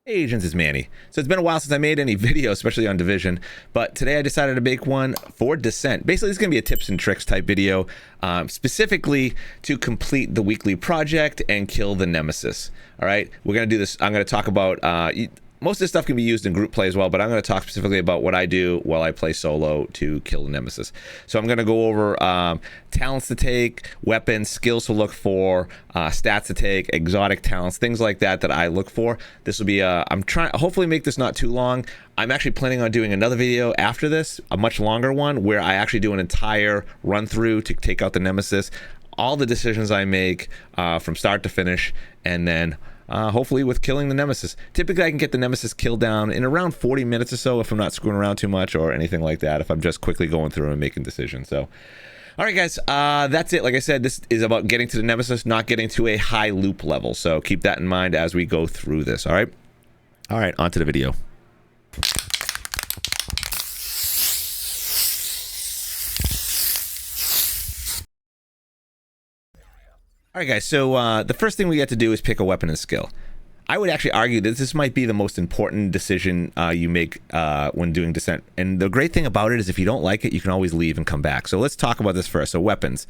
Hey agents, it's Manny. So it's been a while since I made any video, especially on Division, but today I decided to make one for Descent. Basically, it's going to be a tips and tricks type video, specifically to complete the weekly project and kill the Nemesis. All right, we're going to do this. I'm going to talk about most of this stuff can be used in group play as well, but I'm going to talk specifically about what I do while I play solo to kill the Nemesis. So I'm going to go over talents to take, weapons, skills to look for, stats to take, exotic talents, things like that that I look for. This will be I'm trying hopefully make this not too long. I'm actually planning on doing another video after this, a much longer one, where I actually do an entire run through to take out the Nemesis, all the decisions I make from start to finish, and then hopefully with killing the Nemesis. Typically I can get the Nemesis killed down in around 40 minutes or so if I'm not screwing around too much or anything like that, if I'm just quickly going through and making decisions. So all right guys, that's it. Like I said, this is about getting to the Nemesis, not getting to a high loop level, so keep that in mind as we go through this. All right, on to the video. All right, guys, so the first thing we get to do is pick a weapon and skill. I would actually argue that this might be the most important decision you make when doing Descent. And the great thing about it is if you don't like it, you can always leave and come back. So let's talk about this first. So weapons.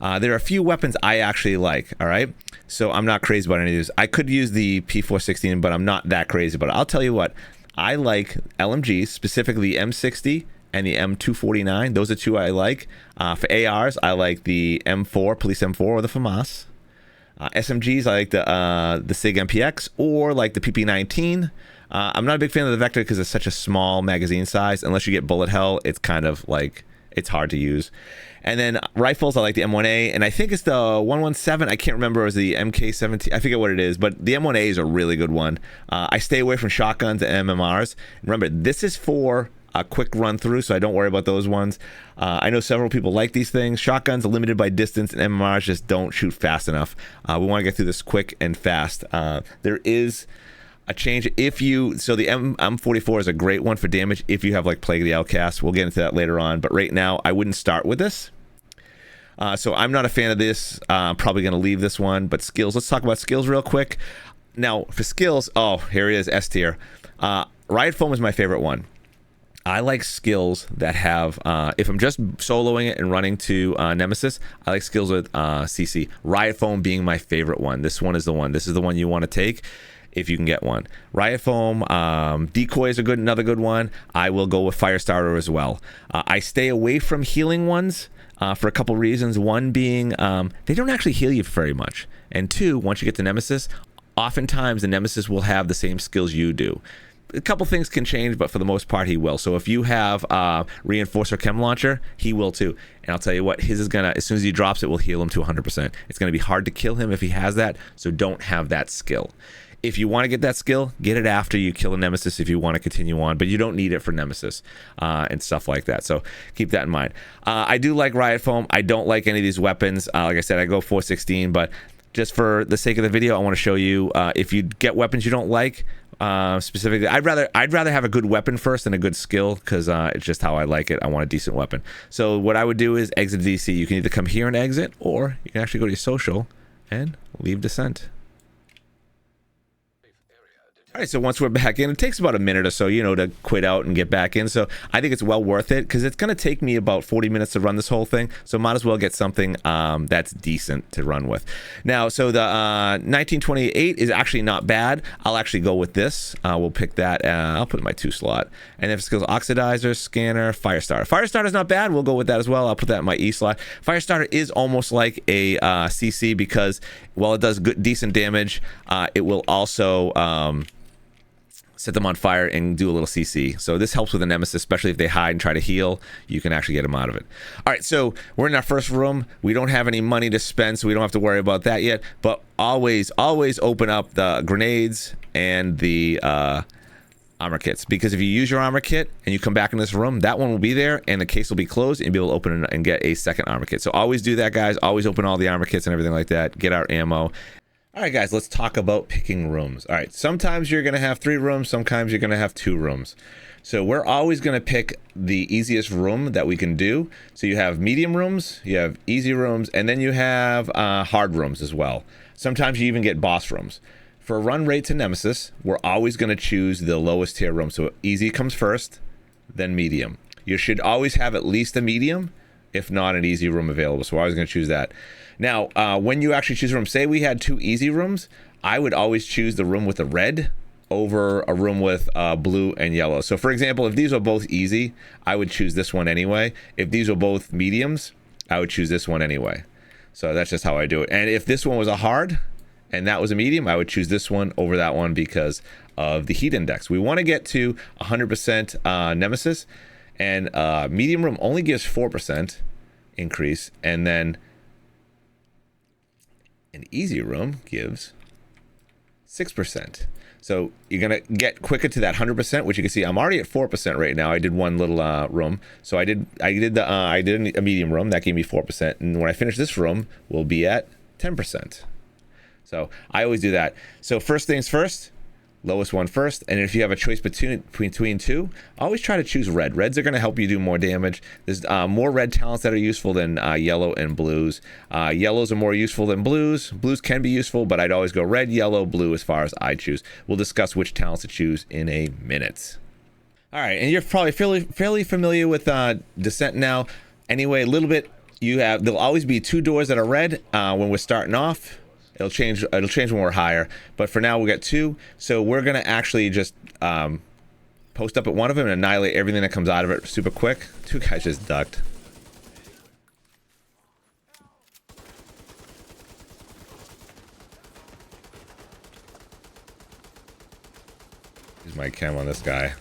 There are a few weapons I actually like, all right? So I'm not crazy about any of these. I could use the P416, but I'm not that crazy about it. I'll tell you what, I like LMGs, specifically the M60 and the M249. Those are two I like. For ARs, I like the M4, Police M4, or the FAMAS. SMGs, I like the SIG MPX or like the PP19. I'm not a big fan of the Vector because it's such a small magazine size. Unless you get bullet hell, it's kind of like, it's hard to use. And then rifles, I like the M1A, and I think it's the 117. I can't remember. It was the MK17. I forget what it is, but the M1A is a really good one. I stay away from shotguns and MMRs. Remember, this is for a quick run through, so I don't worry about those ones. I know several people like these things. Shotguns are limited by distance, and MMRs just don't shoot fast enough. We want to get through this quick and fast. There is a change if you, so the M44 is a great one for damage if you have like Plague of the Outcast. We'll get into that later on, but right now I wouldn't start with this. So I'm not a fan of this. I'm probably going to leave this one, but skills, let's talk about skills real quick. Now for skills, oh, here it is, S tier. Riot Foam is my favorite one. I like skills that have, if I'm just soloing it and running to Nemesis, I like skills with CC. Riot Foam being my favorite one. This one is the one. This is the one you want to take if you can get one. Riot Foam, Decoy is another good one. I will go with Firestarter as well. I stay away from healing ones for a couple reasons. One being they don't actually heal you very much. And two, once you get to Nemesis, oftentimes the Nemesis will have the same skills you do. A couple things can change, but for the most part, he will. So if you have Reinforcer Chem Launcher, he will too. And I'll tell you what, his is gonna, as soon as he drops it, will heal him to 100%. It's gonna be hard to kill him if he has that, so don't have that skill. If you want to get that skill, get it after you kill a Nemesis if you want to continue on, but you don't need it for Nemesis and stuff like that. So keep that in mind. I do like Riot Foam. I don't like any of these weapons. Like I said, I go 416, but just for the sake of the video, I want to show you if you get weapons you don't like, specifically, I'd rather have a good weapon first than a good skill, because it's just how I like it. I want a decent weapon. So what I would do is exit DC. You can either come here and exit, or you can actually go to your social and leave Descent. All right, so once we're back in, it takes about a minute or so, you know, to quit out and get back in. So I think it's well worth it, because it's going to take me about 40 minutes to run this whole thing. So might as well get something that's decent to run with. Now, so the 1928 is actually not bad. I'll actually go with this. We'll pick that. I'll put it in my 2 slot. And if skills, Oxidizer, Scanner, Firestarter. Firestarter's not bad. We'll go with that as well. I'll put that in my E slot. Firestarter is almost like a CC, because while it does good, decent damage, it will also set them on fire and do a little CC. So this helps with the Nemesis, especially if they hide and try to heal. You can actually get them out of it. All right, so we're in our first room. We don't have any money to spend, so we don't have to worry about that yet. But always open up the grenades and the armor kits, because if you use your armor kit and you come back in this room, that one will be there and the case will be closed, and you'll be able to open it and get a second armor kit. So always do that, guys. Always open all the armor kits and everything like that. Get our ammo. All right, guys, let's talk about picking rooms. All right, sometimes you're going to have 3 rooms, sometimes you're going to have 2 rooms. So we're always going to pick the easiest room that we can do. So you have medium rooms, you have easy rooms, and then you have hard rooms as well. Sometimes you even get boss rooms. For a run rate to Nemesis, we're always going to choose the lowest tier room. So easy comes first, then medium. You should always have at least a medium, if not an easy room available. So we're always going to choose that. Now, when you actually choose a room, say we had 2 easy rooms, I would always choose the room with the red over a room with blue and yellow. So for example, if these were both easy, I would choose this one anyway. If these were both mediums, I would choose this one anyway. So that's just how I do it. And if this one was a hard and that was a medium, I would choose this one over that one because of the heat index. We want to get to 100% Nemesis, and medium room only gives 4% increase, and then an easy room gives 6%. So you're gonna get quicker to that 100%, which you can see I'm already at 4% right now. I did one little room, so I did a medium room that gave me 4%, and when I finish this room, we'll be at 10%. So I always do that. So first things first, lowest one first, and if you have a choice between 2, always try to choose red. Reds are going to help you do more damage. There's more red talents that are useful than yellow and blues. Yellows are more useful than blues. Blues can be useful, but I'd always go red, yellow, blue as far as I choose. We'll discuss which talents to choose in a minute. All right, and you're probably fairly familiar with Descent now. Anyway, a little bit, there'll always be 2 doors that are red when we're starting off. It'll change when we're higher, but for now we'll get 2. So we're gonna actually just post up at one of them and annihilate everything that comes out of it super quick. 2 guys just ducked. Use my chem on this guy.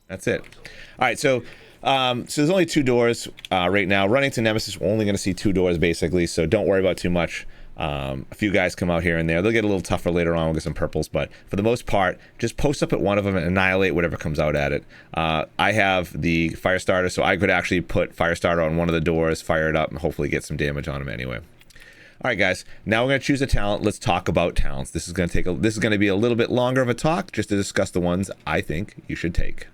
That's it. All right, so there's only 2 doors right now. Running to Nemesis, we're only going to see 2 doors basically, so don't worry about too much. A few guys come out here and there. They'll get a little tougher later on. We'll get some purples, but for the most part, just post up at one of them and annihilate whatever comes out at it. I have the fire starter, so I could actually put fire starter on one of the doors, fire it up, and hopefully get some damage on him anyway. All right, guys. Now we're going to choose a talent. Let's talk about talents. This is going to be a little bit longer of a talk, just to discuss the ones I think you should take.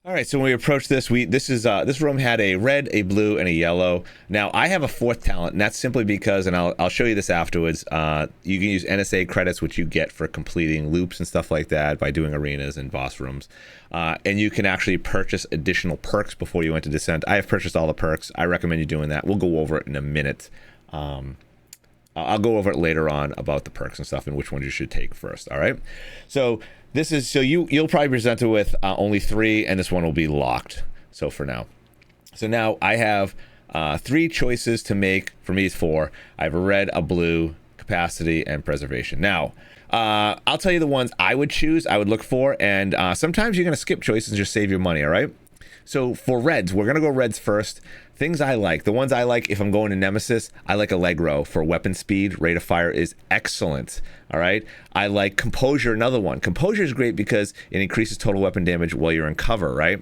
All right, so when we approach this, this room had a red, a blue, and a yellow. Now I have a 4th talent, and that's simply because, and I'll show you this afterwards. You can use NSA credits, which you get for completing loops and stuff like that by doing arenas and boss rooms, and you can actually purchase additional perks before you enter Descent. I have purchased all the perks. I recommend you doing that. We'll go over it in a minute. I'll go over it later on about the perks and stuff and which ones you should take first. All right, so. You'll probably present it with only 3, and this one will be locked. So for now, now I have 3 choices to make. For me, it's 4. I have a red, a blue, capacity, and preservation. Now, I'll tell you the ones I would choose. I would look for, and sometimes you're gonna skip choices and just save your money. All right. So for reds, we're gonna go reds first. Things I like, the ones I like if I'm going to Nemesis, I like Allegro for weapon speed. Rate of fire is excellent. All right. I like Composure, another one. Composure is great because it increases total weapon damage while you're in cover, right?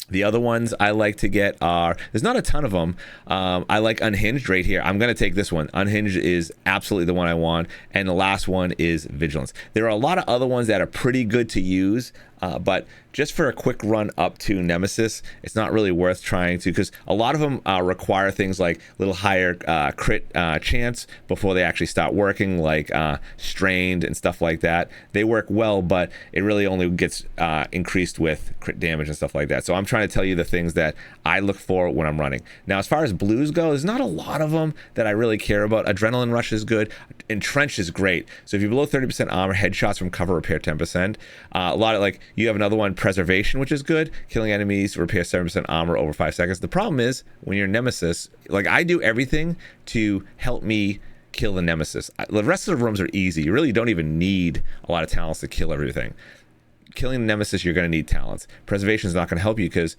The other ones I like to get are, there's not a ton of them. I like Unhinged right here. I'm going to take this one. Unhinged is absolutely the one I want. And the last one is Vigilance. There are a lot of other ones that are pretty good to use, but just for a quick run up to Nemesis, it's not really worth trying to, because a lot of them require things like a little higher crit chance before they actually start working, like Strained and stuff like that. They work well, but it really only gets increased with crit damage and stuff like that. So I'm trying to tell you the things that I look for when I'm running. Now, as far as blues go, there's not a lot of them that I really care about. Adrenaline Rush is good. Entrench is great. So if you're below 30% armor, headshots from cover repair 10%. A lot of, like, you have another one, Preservation, which is good. Killing enemies, repair 7% armor over 5 seconds. The problem is, when you're Nemesis, like, I do everything to help me kill the Nemesis. The rest of the rooms are easy. You really don't even need a lot of talents to kill everything. Killing the Nemesis, you're going to need talents. Preservation is not going to help you because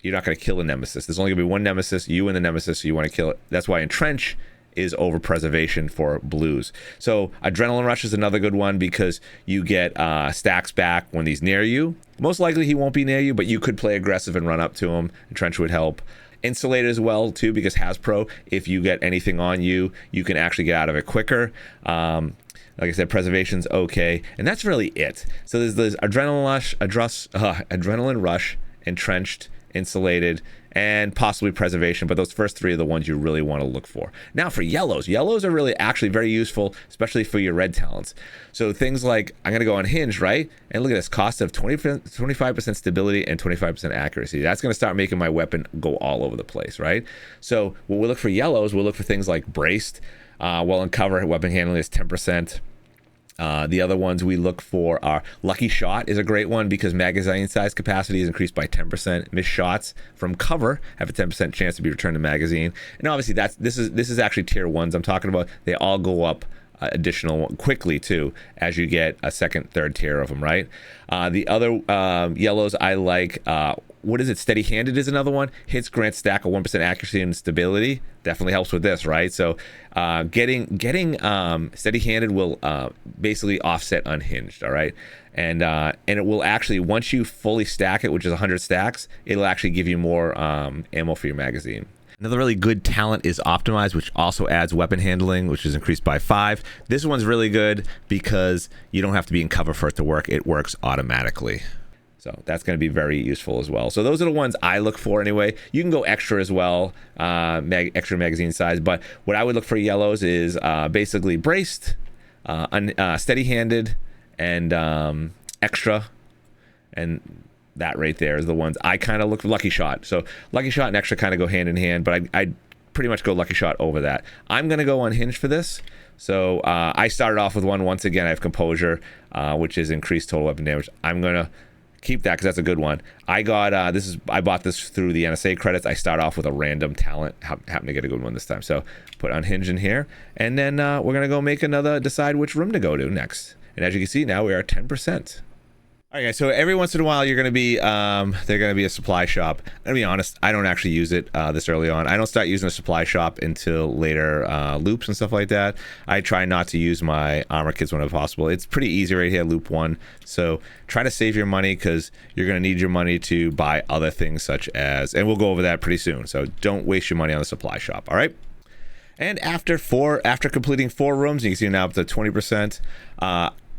you're not going to kill the Nemesis. There's only going to be one Nemesis, you and the Nemesis, so you want to kill it. That's why Entrench is over Preservation for blues. So Adrenaline Rush is another good one because you get stacks back when he's near you. Most likely he won't be near you, but you could play aggressive and run up to him. Entrench would help. Insulated as well too, because Hasbro, if you get anything on you, you can actually get out of it quicker. Like I said, Preservation's okay, and that's really it. So there's Adrenaline Rush, Entrenched, insulated, and possibly preservation, but those first three are the ones you really want to look for. Now for yellows are really actually very useful, especially for your red talents. So things like, I'm going to go unhinged, right? And look at this, cost of 25% stability and 25% accuracy. That's going to start making my weapon go all over the place, right? So when we look for yellows, we'll look for things like braced, well in cover, weapon handling is 10%. The other ones we look for are lucky shot is a great one because magazine size capacity is increased by 10%. Missed shots from cover have a 10% chance to be returned to magazine. And obviously this is actually tier 1s I'm talking about. They all go up additional quickly too as you get a second, third tier of them, right? The other yellows I like, what is it? Steady handed is another one. Hits grant stack of 1% accuracy and stability. Definitely helps with this, right? So getting steady handed will basically offset unhinged, all right? And it will actually, once you fully stack it, which is 100 stacks, it'll actually give you more ammo for your magazine. Another really good talent is Optimize, which also adds weapon handling, which is increased by 5. This one's really good because you don't have to be in cover for it to work. It works automatically. So that's going to be very useful as well. So those are the ones I look for anyway. You can go extra as well, extra magazine size. But what I would look for yellows is basically braced, steady-handed, and extra. And that right there is the ones I kind of look for. Lucky shot. So lucky shot and extra kind of go hand in hand. But I pretty much go lucky shot over that. I'm going to go unhinged for this. So I started off with one. Once again, I have composure, which is increased total weapon damage. I'm going to keep that because that's a good one. I got I bought this through the NSA credits. I start off with a random talent, happen to get a good one this time. So put unhinged in here, and then we're gonna go make decide which room to go to next. And as you can see, now we are 10%. All right, guys, so every once in a while you're going to be, they're going to be a supply shop. I'm going to be honest, I don't actually use it this early on. I don't start using a supply shop until later loops and stuff like that. I try not to use my armor kits whenever possible. It's pretty easy right here, loop 1. So try to save your money because you're going to need your money to buy other things such as, and we'll go over that pretty soon. So don't waste your money on the supply shop, all right? And after completing 4 rooms, you can see now up to 20%.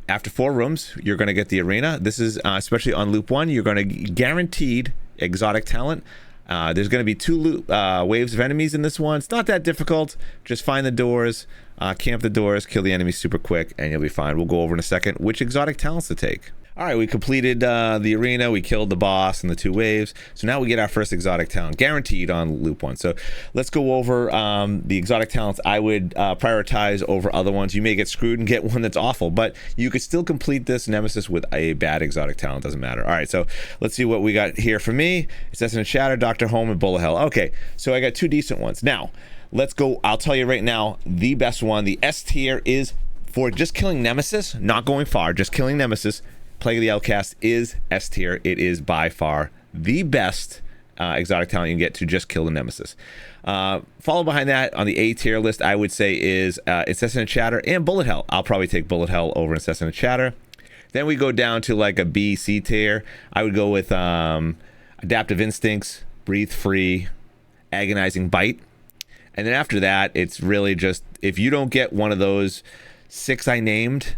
After 4 rooms, you're going to get the arena. This is especially on loop 1, you're going to guaranteed exotic talent. There's going to be 2 waves of enemies in this one. It's not that difficult. Just find the doors, camp the doors, kill the enemies super quick, and you'll be fine. We'll go over in a second which exotic talents to take. All right, we completed the arena. We killed the boss and the 2 waves. So now we get our first exotic talent, guaranteed on loop 1. So let's go over the exotic talents I would prioritize over other ones. You may get screwed and get one that's awful, but you could still complete this Nemesis with a bad exotic talent. Doesn't matter. All right, so let's see what we got here for me. Assassin Shatter, Dr. Home, and Bullet Hell. Okay, so I got 2 decent ones. Now, let's go. I'll tell you right now, the best one, the S tier, is for just killing Nemesis, not going far, just killing Nemesis. Plague of the Outcast is S tier. It is by far the best exotic talent you can get to just kill the Nemesis. Followed behind that on the A tier list, I would say is Incessant Chatter and Bullet Hell. I'll probably take Bullet Hell over Incessant Chatter. Then we go down to like a B, C tier. I would go with Adaptive Instincts, Breathe Free, Agonizing Bite. And then after that, it's really just, if you don't get one of those 6 I named,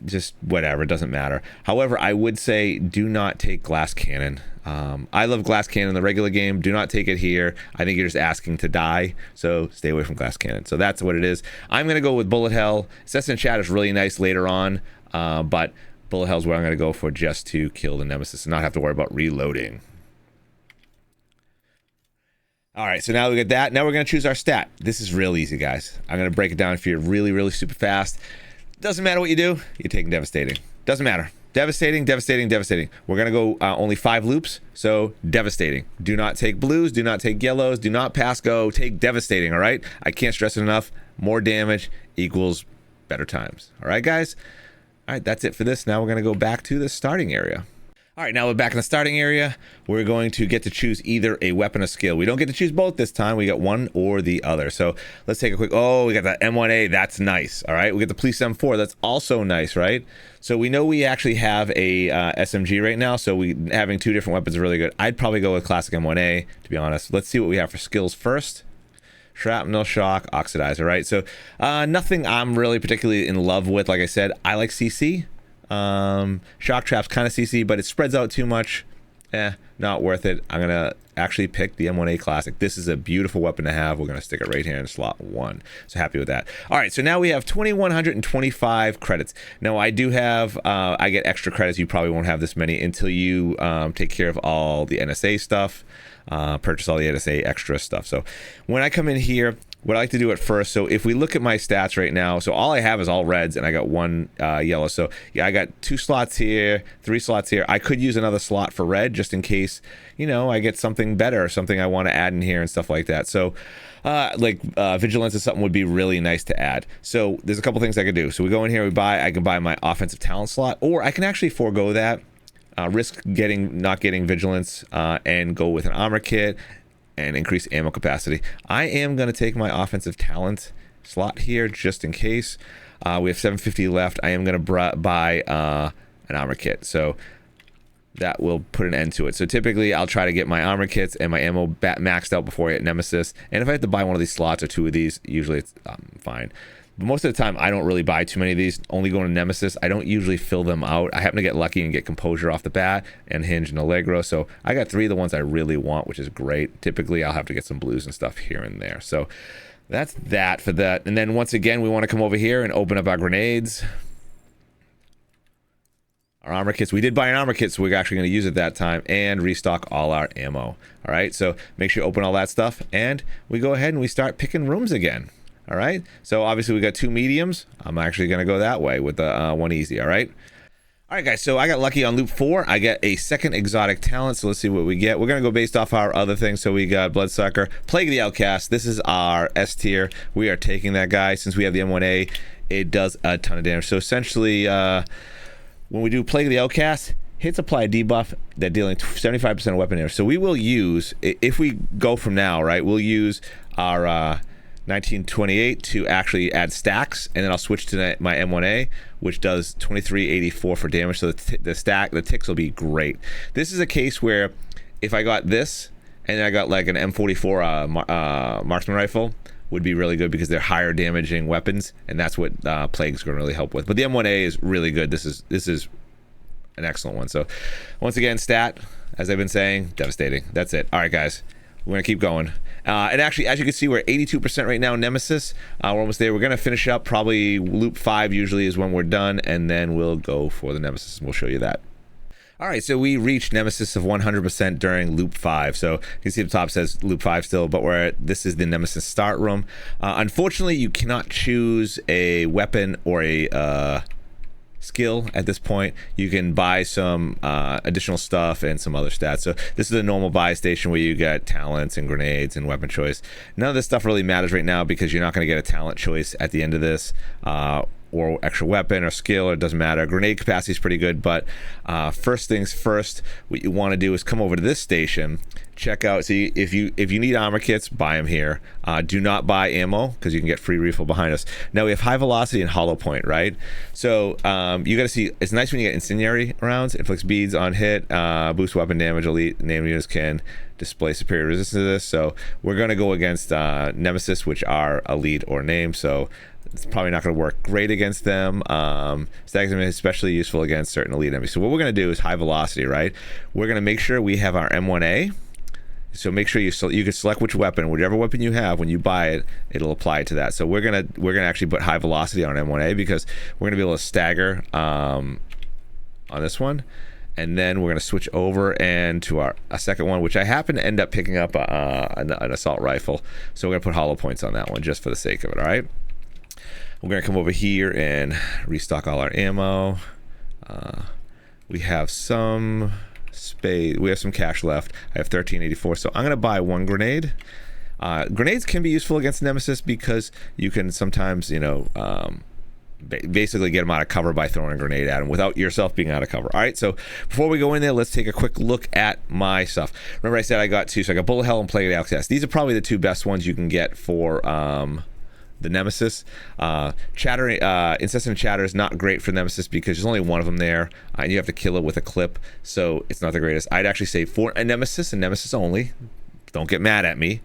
just whatever, it doesn't matter. However, I would say do not take Glass Cannon. I love Glass Cannon in the regular game. Do not take it here. I think you're just asking to die, so stay away from Glass Cannon. So that's what it is. I'm going to go with Bullet Hell. Incessant Chat is really nice later on, but Bullet Hell is where I'm going to go for just to kill the Nemesis and not have to worry about reloading. All right, so now we get that. Now we're going to choose our stat. This is real easy, guys. I'm going to break it down if you're really, really super fast. Doesn't matter what you do, you're taking Devastating. Doesn't matter. Devastating, Devastating, Devastating. We're going to go only 5 loops, so Devastating. Do not take blues, do not take yellows, do not pass go, take Devastating, all right? I can't stress it enough. More damage equals better times. All right, guys? All right, that's it for this. Now we're going to go back to the starting area. All right, now we're back in the starting area. We're going to get to choose either a weapon or skill. We don't get to choose both this time. We got one or the other. So let's take a quick, oh, we got the M1A. That's nice. All right, we get the Police M4. That's also nice, right? So we know we actually have a SMG right now. So having 2 different weapons is really good. I'd probably go with classic M1A, to be honest. Let's see what we have for skills first. Shrapnel, shock, oxidizer, right? So nothing I'm really particularly in love with. Like I said, I like CC. Shock trap's kind of CC, but it spreads out too much. not worth it. I'm gonna actually pick the M1A Classic. This is a beautiful weapon to have. We're gonna stick it right here in slot 1. So happy with that. All right, so now we have 2,125 credits. Now I do have I get extra credits. You probably won't have this many until you take care of all the NSA stuff, purchase all the NSA extra stuff. So when I come in here, what I like to do at first, so if we look at my stats right now, so all I have is all reds and I got 1 yellow. So yeah, I got 2 slots here, 3 slots here. I could use another slot for red just in case, you know, I get something better or something I want to add in here and stuff like that. So vigilance is something would be really nice to add. So there's a couple things I could do. So we go in here, I can buy my offensive talent slot, or I can actually forego that, risk not getting vigilance, and go with an armor kit and increase ammo capacity. I am going to take my offensive talent slot here just in case. We have 750 left. I am going to buy an armor kit. So that will put an end to it. So typically I'll try to get my armor kits and my ammo maxed out before I hit Nemesis. And if I have to buy one of these slots or 2 of these, usually it's fine. But most of the time, I don't really buy too many of these. Only going to Nemesis. I don't usually fill them out. I happen to get lucky and get Composure off the bat and Hinge and Allegro. So I got 3 of the ones I really want, which is great. Typically, I'll have to get some blues and stuff here and there. So that's that for that. And then once again, we want to come over here and open up our grenades. Our armor kits. We did buy an armor kit, so we're actually going to use it that time, and restock all our ammo. All right, so make sure you open all that stuff, and we go ahead and we start picking rooms again. All right, so obviously we got 2 mediums. I'm actually going to go that way with the 1 easy. All right, guys, so I got lucky on loop 4. I get a second exotic talent, so let's see what we get. We're going to go based off our other things. So we got Bloodsucker, Plague of the Outcast. This is our S tier. We are taking that guy. Since we have the M1A, it does a ton of damage. So essentially, when we do Plague of the Outcast, hits apply a debuff that dealing 75% of weapon damage. So we will use, if we go from now, right, we'll use our 1928 to actually add stacks, and then I'll switch to my M1A, which does 2384 for damage. So the ticks will be great. This is a case where if I got this and then I got like an M44 marksman rifle, would be really good because they're higher damaging weapons, and that's what Plague's going to really help with. But the M1A is really good. This is an excellent one. So once again, stat, as I've been saying, devastating. That's it. All right, guys, we're going to keep going. And actually, as you can see, we're 82% right now, Nemesis. We're almost there. We're going to finish up probably loop 5 usually is when we're done, and then we'll go for the Nemesis, and we'll show you that. All right, so we reached Nemesis of 100% during loop 5. So you can see the top says loop 5 still, but this is the Nemesis start room. Unfortunately, you cannot choose a weapon or a skill at this point. You can buy some additional stuff and some other stats. So this is a normal buy station where you get talents and grenades and weapon choice. None of this stuff really matters right now because you're not going to get a talent choice at the end of this, or extra weapon or skill, or it doesn't matter. Grenade capacity is pretty good, but first things first, what you want to do is come over to this station, check out, see if you need armor kits, buy them here. Do not buy ammo because you can get free refill behind us. Now we have high velocity and hollow point, right? So you got to see, it's nice when you get incendiary rounds, inflicts beads on hit, boost weapon damage, elite named units can display superior resistance to this. So we're going to go against Nemesis, which are elite or named, so it's probably not going to work great against them. Stags are especially useful against certain elite enemies. So what we're going to do is high velocity, right? We're going to make sure we have our M1A. So make sure you can select which weapon, whichever weapon you have. When you buy it, it'll apply to that. So we're gonna actually put high velocity on M1A because we're gonna be able to stagger on this one, and then we're gonna switch over and to a second one, which I happen to end up picking up an assault rifle. So we're gonna put hollow points on that one just for the sake of it. All right. We're gonna come over here and restock all our ammo. We have some space. We have some cash left. I have 1384, so I'm gonna buy 1 grenade. Grenades can be useful against Nemesis because you can sometimes, basically get them out of cover by throwing a grenade at them without yourself being out of cover. All right, so before we go in there, let's take a quick look at my stuff. Remember I said I got 2, so I got Bullet Hell and Plague of the Outcast. These are probably the 2 best ones you can get for the Nemesis. Incessant Chatter is not great for Nemesis because there's only one of them there, and you have to kill it with a clip, so it's not the greatest. I'd actually say for a Nemesis and Nemesis only, don't get mad at me.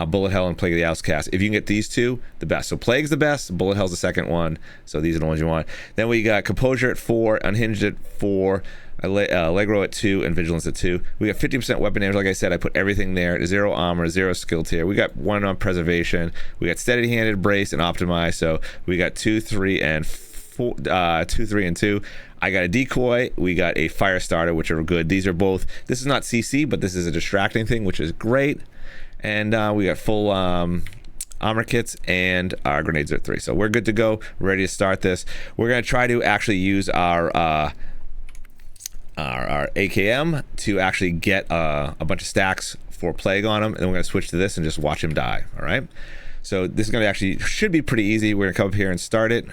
Bullet Hell and Plague of the Outcast. If you can get these two, the best. So Plague's the best, Bullet Hell's the second one. So these are the ones you want. Then we got Composure at 4, Unhinged at 4, Allegro at 2, and Vigilance at 2. We got 50% weapon damage. Like I said, I put everything there. 0 armor, 0 skill tier. We got 1 on preservation. We got steady-handed, brace, and optimize. So we got 2, 3, and 4. 2, 3, and 2. I got a decoy. We got a fire starter, which are good. These are both. This is not CC, but this is a distracting thing, which is great. And we got full armor kits, and our grenades are at 3. So we're good to go. We're ready to start this. We're gonna try to actually use our AKM to actually get a bunch of stacks for Plague on him, and then we're gonna switch to this and just watch him die. All right. So this is gonna actually should be pretty easy. We're gonna come up here and start it.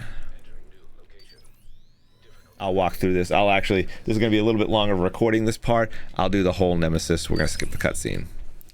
I'll walk through this. This is gonna be a little bit longer recording this part. I'll do the whole Nemesis. We're gonna skip the cutscene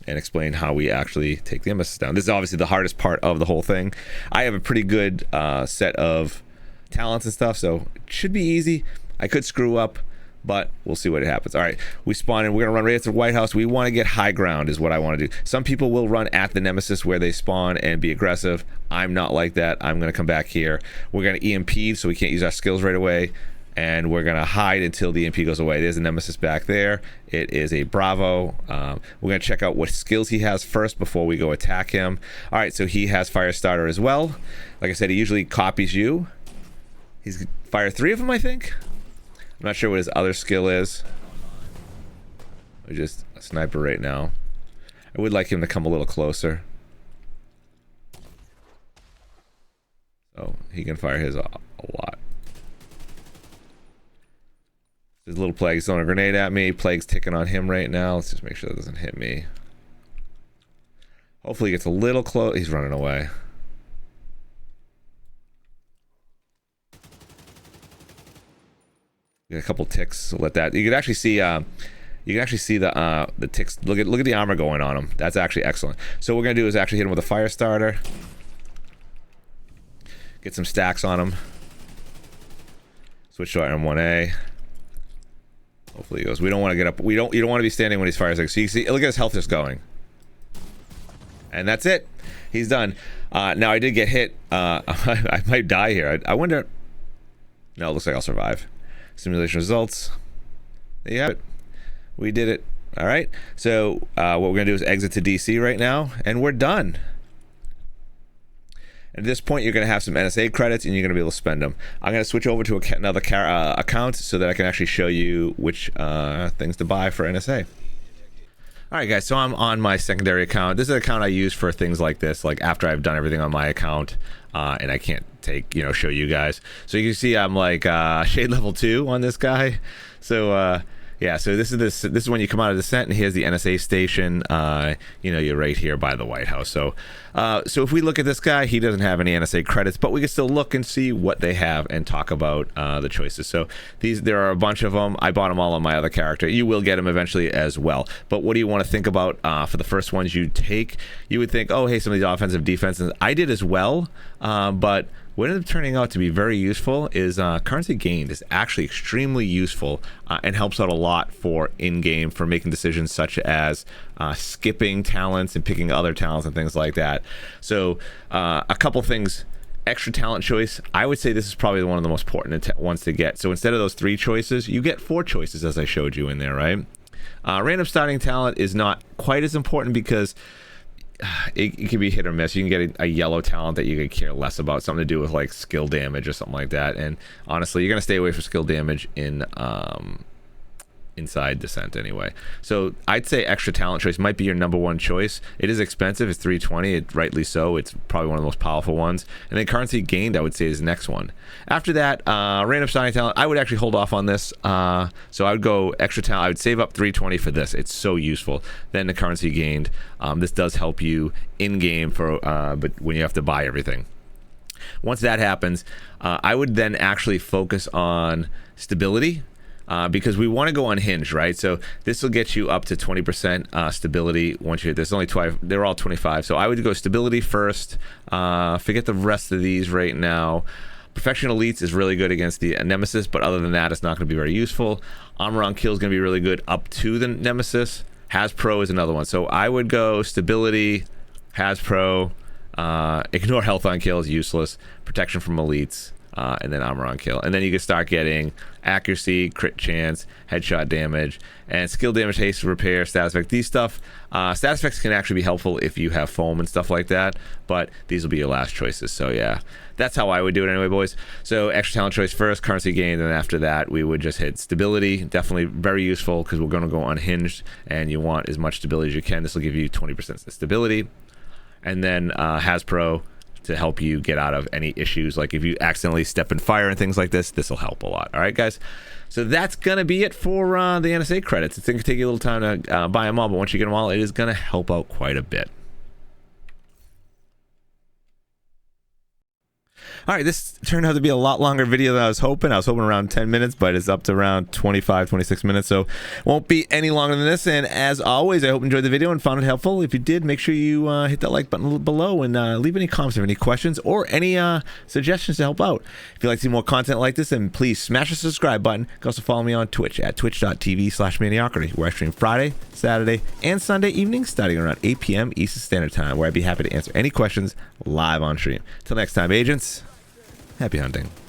and explain how we actually take the Nemesis down. This is obviously the hardest part of the whole thing. I have a pretty good set of talents and stuff, so it should be easy. I could screw up, but we'll see what happens. All right, we spawn in. We're gonna run right at the White House. We want to get high ground is what I want to do. Some people will run at the Nemesis where they spawn and be aggressive. I'm not like that. I'm gonna come back here. We're gonna EMP, so we can't use our skills right away, and we're gonna hide until the EMP goes away. There's a Nemesis back there. It is a Bravo. We're gonna check out what skills he has first before we go attack him. All right, so he has fire starter as well. Like I said, he usually copies you. He's fire 3 of them, I think. I'm not sure what his other skill is. We're just a sniper right now. I would like him to come a little closer, so he can fire his a lot. There's a little Plague throwing a grenade at me. Plague's ticking on him right now. Let's just make sure that doesn't hit me. Hopefully he gets a little close. He's running away. Get a couple ticks. So let that. You can actually see. You can actually see the ticks. Look at the armor going on him. That's actually excellent. So what we're gonna do is actually hit him with a fire starter. Get some stacks on him. Switch to M1A. Hopefully he goes. We don't want to get up. You don't want to be standing when he's fires. So you see, look at his health just going. And that's it. He's done. Now I did get hit. I might die here. I wonder. No, it looks like I'll survive. Simulation results. There you have it. We did it. All right. So what we're gonna do is exit to DC right now, and we're done. At this point, you're going to have some NSA credits, and you're going to be able to spend them. I'm going to switch over to another account so that I can actually show you which things to buy for NSA. All right, guys, so I'm on my secondary account. This is an account I use for things like this, like after I've done everything on my account, and I can't show you guys. So you can see I'm like shade level 2 on this guy. So yeah, so this is when you come out of Descent, and here's the NSA station. You're right here by the White House. So if we look at this guy, he doesn't have any NSA credits, but we can still look and see what they have and talk about the choices. So there are a bunch of them. I bought them all on my other character. You will get them eventually as well. But what do you want to think about for the first ones you take? You would think, oh, hey, some of these offensive defenses. I did as well, but what ended up turning out to be very useful is currency gained is actually extremely useful and helps out a lot for in-game for making decisions such as skipping talents and picking other talents and things like that. So a couple things. Extra talent choice, I would say this is probably one of the most important ones to get. So instead of those 3 choices, you get 4 choices as I showed you in there, right? Random starting talent is not quite as important because it can be hit or miss. You can get a yellow talent that you could care less about, something to do with like skill damage or something like that. And honestly, you're gonna stay away from skill damage in inside Descent anyway. So I'd say extra talent choice might be your number 1 choice. It is expensive. It's $320. It rightly so. It's probably one of the most powerful ones. And then currency gained, I would say, is the next one. After that, random starting talent, I would actually hold off on this. So I would go extra talent. I would save up $320 for this. It's so useful. Then the currency gained. This does help you in game for but when you have to buy everything. Once that happens, I would then actually focus on stability. Because we want to go unhinged, right? So this will get you up to 20% stability once you. There's only 12. They're all 25. So I would go stability first. Forget the rest of these right now. Perfection Elites is really good against the Nemesis, but other than that, it's not going to be very useful. Armor on kill is going to be really good up to the Nemesis. Has Pro is another one. So I would go stability, Has Pro, ignore health on kill is useless, protection from elites, and then armor on kill. And then you can start getting accuracy, crit chance, headshot damage, and skill damage, haste, repair, status effect. These stuff, status effects can actually be helpful if you have foam and stuff like that, but these will be your last choices. So yeah, that's how I would do it anyway, boys. So extra talent choice first, currency gain, and then after that we would just hit stability. Definitely very useful because we're going to go unhinged and you want as much stability as you can. This will give you 20% stability. And then Has Pro to help you get out of any issues, like if you accidentally step in fire and things like this will help a lot. All right, guys, so that's gonna be it for the NSA credits. It's gonna take you a little time to buy them all, but once you get them all, it is gonna help out quite a bit. All right, this turned out to be a lot longer video than I was hoping. I was hoping around 10 minutes, but it's up to around 25, 26 minutes, so won't be any longer than this. And as always, I hope you enjoyed the video and found it helpful. If you did, make sure you hit that like button below and leave any comments or any questions or any suggestions to help out. If you'd like to see more content like this, then please smash the subscribe button. You can also follow me on Twitch at twitch.tv/Maniocrity, where I stream Friday, Saturday, and Sunday evenings starting around 8 p.m. Eastern Standard Time, where I'd be happy to answer any questions live on stream. Till next time, agents. Happy hunting.